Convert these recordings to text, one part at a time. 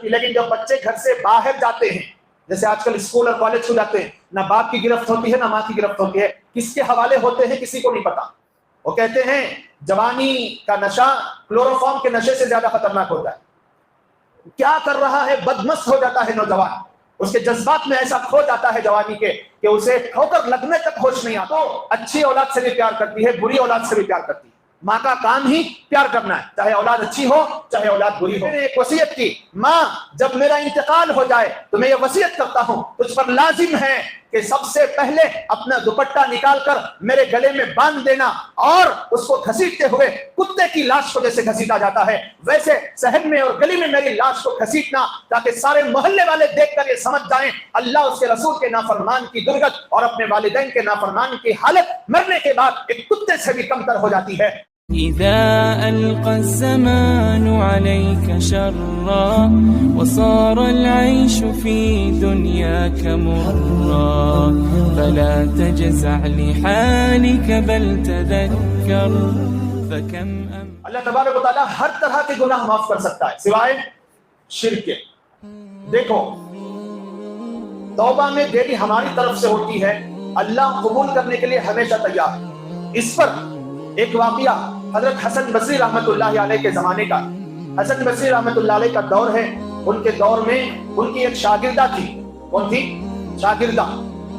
لیکن جب بچے گھر سے باہر جاتے ہیں، جیسے آج کل اسکول اور کالج کو جاتے ہیں، نہ باپ کی گرفت ہوتی ہے نہ ماں کی گرفت ہوتی ہے، کس کے حوالے ہوتے ہیں کسی کو نہیں پتا۔ وہ کہتے ہیں جوانی کا نشہ کلوروفارم کے نشے سے زیادہ خطرناک ہوتا ہے۔ کیا کر رہا ہے، بدمست ہو جاتا ہے نوجوان، اس کے جذبات میں ایسا کھو جاتا ہے جوانی کے کہ اسے ٹھوکر لگنے تک ہوش نہیں آتا۔ تو اچھی اولاد سے بھی پیار کرتی ہے، بری اولاد سے بھی پیار کرتی ہے۔ ماں کا کام ہی پیار کرنا ہے، چاہے اولاد اچھی ہو چاہے اولاد بری ہو۔ میں نے ایک وصیت کی، ماں جب میرا انتقال ہو جائے تو میں یہ وصیت کرتا ہوں تجھ پر لازم ہے کہ سب سے پہلے اپنا دوپٹہ نکال کر میرے گلے میں باندھ دینا، اور اس کو گھسیٹتے ہوئے کتے کی لاش کو جیسے گھسیٹا جاتا ہے ویسے صحن میں اور گلی میں میری لاش کو گھسیٹنا، تاکہ سارے محلے والے دیکھ کر یہ سمجھ جائیں اللہ اس کے رسول کے نافرمان کی درگت اور اپنے والدین کے نافرمان کی حالت مرنے کے بعد ایک کتے سے بھی کمتر ہو جاتی ہے۔ إذا ألقى الزمان عليك شرا وصار العيش في دنياك مرا فلا تجزع لحالك بل تذكر فكم اللہ تبارک و تعالیٰ ہر طرح کے گناہ معاف کر سکتا ہے سوائے شرک کے۔ دیکھو توبہ میں دیری ہماری طرف سے ہوتی ہے، اللہ قبول کرنے کے لیے ہمیشہ تیار ہے۔ اس پر ایک واقعہ حضرت حسن بصری رحمت اللہ علیہ کے زمانے کا، حسن بصری رحمت اللہ علیہ کا دور ہے، ان کے دور میں ان کی ایک شاگردہ تھی، کون تھی؟ شاگردہ۔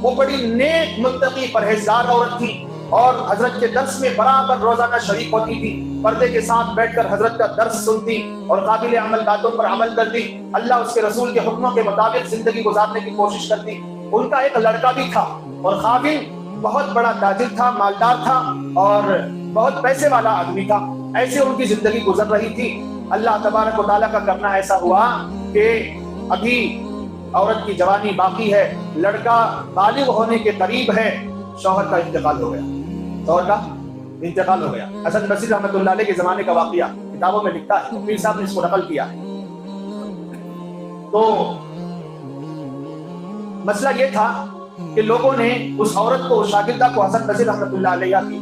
وہ بڑی نیک متقی پرہیزگار عورت تھی اور حضرت کے درس میں برابر روزانہ شریک ہوتی تھی، پردے کے ساتھ بیٹھ کر حضرت کا درس سنتی اور قابل عمل باتوں پر عمل کرتی، اللہ اس کے رسول کے حکموں کے مطابق زندگی گزارنے کی کوشش کرتی۔ ان کا ایک لڑکا بھی تھا اور خاوند بہت بڑا تاجر تھا، مالدار تھا اور بہت پیسے والا آدمی تھا۔ ایسے ان کی زندگی گزر رہی تھی۔ اللہ تبارک و تعالیٰ کا کرنا ایسا ہوا کہ ابھی عورت کی جوانی باقی ہے، لڑکا بالغ ہونے کے قریب ہے، شوہر کا انتقال ہو گیا، شوہر کا انتقال ہو گیا۔ حسن بصری رحمۃ اللہ علیہ کے زمانے کا واقعہ کتابوں میں لکھا ہے، پیر صاحب نے اس کو نقل کیا ہے۔ تو مسئلہ یہ تھا کہ لوگوں نے اس عورت کو، شاگردہ کو، حسن بصری رحمۃ اللہ علیہ کی،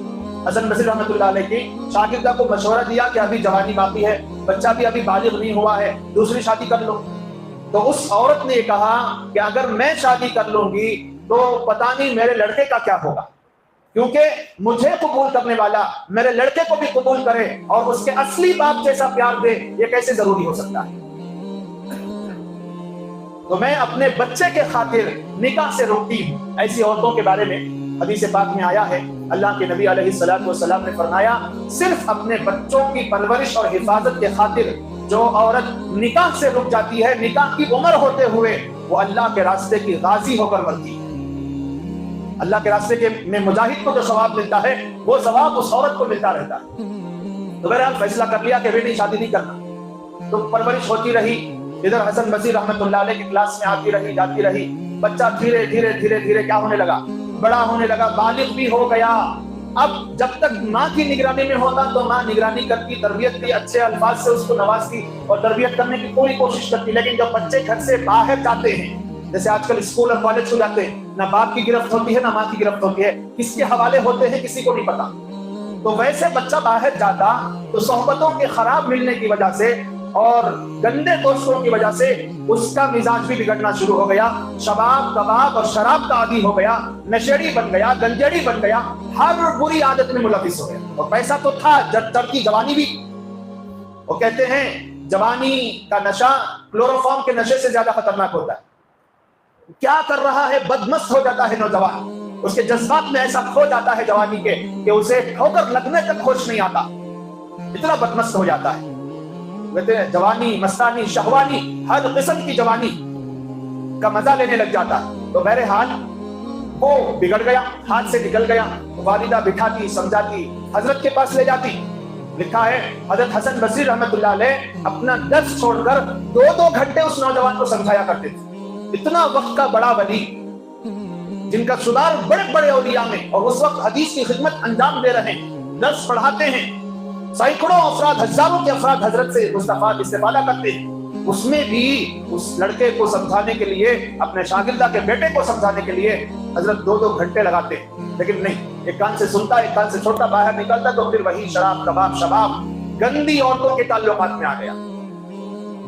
حسن بصری رحمۃ اللہ علیہ کی شاگردہ کو مشورہ دیا کہ ابھی جوانی باقی ہے، بچہ بھی ابھی بالغ نہیں ہوا ہے، دوسری شادی کر لو۔ تو اس عورت نے کہا کہ اگر میں شادی کر لوں گی تو پتہ نہیں میرے لڑکے کا کیا ہوگا، کیونکہ مجھے قبول کرنے والا میرے لڑکے کو بھی قبول کرے اور اس کے اصلی باپ جیسا پیار دے، یہ کیسے ضروری ہو سکتا ہے؟ تو میں اپنے بچے کے خاطر نکاح سے روکتی ہوں۔ ایسی عورتوں کے بارے میں حدیث پاک میں آیا ہے، اللہ کے نبی علیہ الصلوۃ والسلام نے فرمایا صرف اپنے بچوں کی پرورش اور حفاظت کے خاطر جو عورت نکاح سے رک جاتی ہے، نکاح کی عمر ہوتے ہوئے، وہ اللہ کے راستے کی غازی ہو کر مرتی ہے۔ اللہ کے راستے میں مجاہد کو جو ثواب ملتا ہے وہ ثواب اس عورت کو ملتا رہتا ہے۔ تو بہرحال فیصلہ کر لیا کہ بیٹی شادی نہیں کرنا، تو پرورش ہوتی رہی۔ ادھر حسن بصری رحمت اللہ علیہ کی کلاس میں آتی رہی، جاتی رہی۔ بچہ دھیرے دھیرے دھیرے دھیرے کیا ہونے لگا؟ بڑا ہونے لگا، بالغ بھی ہو گیا۔ اب جب تک ماں کی نگرانی میں ہوتا تو ماں نگرانی کرتی، تربیت کی، اچھے الفاظ سے اس کو نوازتی اور تربیت کرنے کی پوری کوشش کرتی۔ لیکن جب بچے گھر سے باہر جاتے ہیں، جیسے آج کل اسکول اور کالج کو جاتے ہیں، نہ باپ کی گرفت ہوتی ہے نہ ماں کی گرفت ہوتی ہے، کس کے حوالے ہوتے ہیں کسی کو نہیں پتا۔ تو ویسے بچہ باہر جاتا تو صحبتوں کے خراب ملنے کی وجہ سے اور گندے دوستوں کی وجہ سے اس کا مزاج بھی بگڑنا شروع ہو گیا، شباب کباب اور شراب کا عادی ہو گیا، نشیڑی بن گیا، گنجیڑی بن گیا، ہر بری عادت میں ملوث ہو گیا۔ اور پیسہ تو تھا، چڑھتی جوانی بھی۔ وہ کہتے ہیں جوانی کا نشہ کلوروفارم کے نشے سے زیادہ خطرناک ہوتا ہے۔ کیا کر رہا ہے، بدمست ہو جاتا ہے نوجوان، اس کے جذبات میں ایسا کھو جاتا ہے جوانی کے کہ اسے ٹھوکر لگنے تک ہوش نہیں آتا، اتنا بدمست ہو جاتا ہے۔ کہتے ہیں جوانی مستانی شہوانی، ہر قسم کی جوانی کا مزہ لینے لگ جاتا ہے۔ تو بہرحال وہ بگڑ گیا، ہاتھ سے نکل گیا۔ والدہ بٹھاتی، سمجھاتی، حضرت کے پاس لے جاتی۔ لکھا ہے حضرت حسن بصری رحمت اللہ علیہ اپنا درس چھوڑ کر 2 گھنٹے اس نوجوان کو سمجھایا کرتے تھے۔ اتنا وقت کا بڑا ولی جن کا شمار بڑے بڑے اولیاء میں، اور اس وقت حدیث کی خدمت انجام دے رہے ہیں، درس پڑھاتے ہیں، سینکڑوں افراد، ہزاروں کے افراد حضرت سے مصطفیٰ استفادہ کرتے ہیں، اس میں بھی اس لڑکے کو سمجھانے کے لیے، اپنے شاگردہ کے بیٹے کو سمجھانے کے لیے حضرت 2 گھنٹے لگاتے ہیں۔ لیکن نہیں، ایک کان سے سنتا، ایک کان سے چھوڑتا، باہر نکلتا تو پھر وہی شراب کباب، شباب، گندی عورتوں کے تعلقات میں آ گیا۔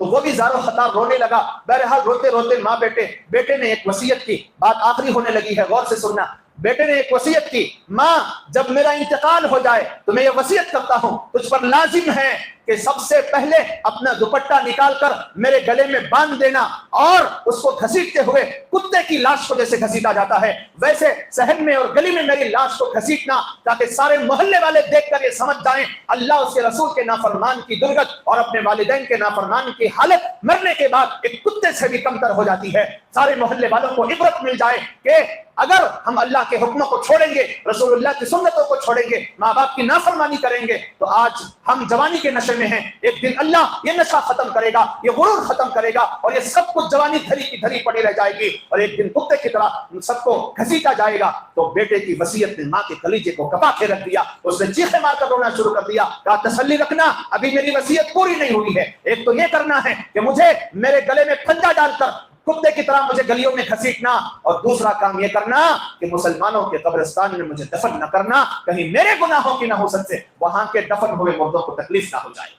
تو وہ بھی زارو خطار رونے لگا. بہرحال روتے روتے ماں بیٹے نے ایک وصیت کی. بات آخری ہونے لگی ہے, غور سے سننا. بیٹے نے ایک وصیت کی, ماں جب میرا انتقال ہو جائے تو میں یہ وصیت کرتا ہوں تجھ پر لازم ہے کہ سب سے پہلے اپنا دوپٹہ نکال کر میرے گلے میں باندھ دینا, اور اس کو گھسیٹتے ہوئے کتے کی لاش کو جیسے گھسیٹا جاتا ہے ویسے صحن میں اور گلی میں میری لاش کو گھسیٹنا, تاکہ سارے محلے والے دیکھ کر یہ سمجھ جائیں اللہ اس کے رسول کے نافرمان کی درگت اور اپنے والدین کے نافرمان کی حالت مرنے کے بعد ایک کتے سے بھی کمتر ہو جاتی ہے. سارے محلے والوں کو عبرت مل جائے کہ اگر ہم اللہ کے حکموں کو چھوڑیں گے, رسول اللہ کی سنتوں کو چھوڑیں گے, ماں باپ کی نافرمانی کریں گے, تو آج ہم جوانی کے نشے میں ہیں, ایک دن اللہ یہ نشہ ختم کرے گا, یہ غرور ختم کرے گا, اور یہ سب کچھ جوانی دھری کی دھری پڑی رہ جائے گی, اور ایک دن کتے کی طرح سب کو گھسیٹا جائے گا. تو بیٹے کی وصیت نے ماں کے کلیجے کو کپا کے رکھ دیا. اس نے چیخے مار کر رونا شروع کر دیا. کہا تسلی رکھنا, ابھی میری وصیت پوری نہیں ہوئی ہے. ایک تو یہ کرنا ہے کہ مجھے میرے گلے میں پھندا ڈال کر کتے کی طرح مجھے گلیوں میں گھسیٹنا, اور دوسرا کام یہ کرنا کہ مسلمانوں کے قبرستان میں مجھے دفن نہ کرنا, کہیں میرے گناہوں کی نحوست سے وہاں کے دفن ہوئے مردوں کو تکلیف نہ ہو جائے.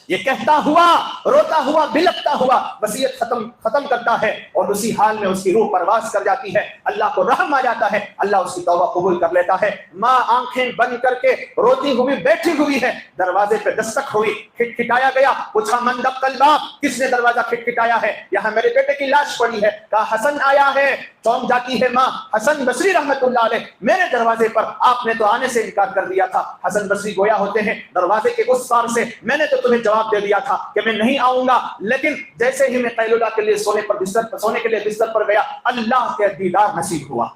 یہ کہتا ہوا, روتا ہوا, بلکتا ہوا وصیت ختم کرتا ہے, اور اسی حال میں اس کی روح پرواز کر جاتی ہے. اللہ کو رحم آ جاتا ہے, اللہ اس کی توبہ قبول کر لیتا ہے. ماں آنکھیں بند کر کے روتی ہوئی بیٹھی ہوئی ہے. دروازے پہ دستک ہوئی, کھٹکھٹایا گیا. پوچھا من دق الباب, کس نے دروازہ کھٹکھٹایا ہے؟ یہاں میرے بیٹے کی لاش پڑی ہے. کہا حسن آیا ہے. چونک جاتی ہے ماں. حسن بصری رحمت اللہ علیہ, میرے دروازے پر آپ نے تو آنے سے انکار کر دیا تھا. حسن بصری گویا ہوتے ہیں دروازے کے اس پار سے, میں نے تو تمہیں جواب دے دیا تھا کہ میں نہیں آؤں گا, لیکن جیسے ہی میں قیلولہ کے لیے سونے کے لیے بستر پر گیا, اللہ کے دیدار نصیب ہوا.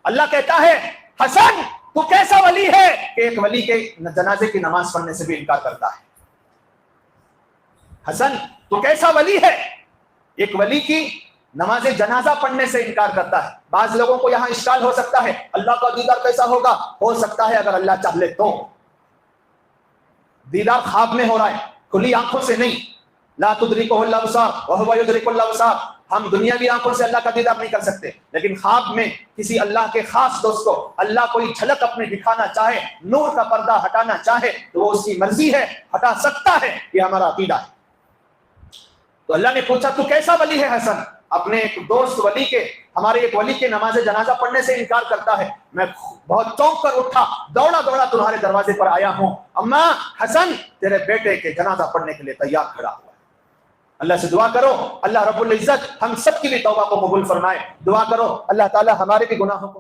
اللہ کہتا ہے حسن تو کیسا ولی ہے کہ ایک ولی کے جنازے کی نماز پڑھنے سے بھی انکار کرتا ہے. حسن تو کیسا ولی ہے, ایک ولی کی نماز جنازہ پڑھنے سے انکار کرتا ہے. بعض لوگوں کو یہاں اشکال ہو سکتا ہے, اللہ کا دیدار کیسا ہوگا؟ ہو سکتا ہے اگر اللہ چاہ لے تو. دیدار خواب میں ہو رہا ہے, کھلی آنکھوں سے نہیں. لا تدرکہ الابصار وہو یدرک الابصار. ہم دنیاوی آنکھوں سے اللہ کا دیدار نہیں کر سکتے, لیکن خواب میں کسی اللہ کے خاص دوست کو اللہ کوئی جھلک اپنے دکھانا چاہے, نور کا پردہ ہٹانا چاہے تو وہ اس کی مرضی ہے, ہٹا سکتا ہے. یہ ہمارا عقیدہ ہے. تو اللہ نے پوچھا تو کیسا ولی ہے حسن؟ اپنے ایک دوست ولی کے, ہمارے ایک ولی کے نماز جنازہ پڑھنے سے انکار کرتا ہے. میں بہت چونک کر اٹھا, دوڑا تمہارے دروازے پر آیا ہوں. اما حسن تیرے بیٹے کے جنازہ پڑھنے کے لیے تیار کھڑا ہوا. اللہ سے دعا کرو اللہ رب العزت ہم سب کی بھی توبہ کو قبول فرمائے. دعا کرو اللہ تعالی ہمارے بھی گناہوں کو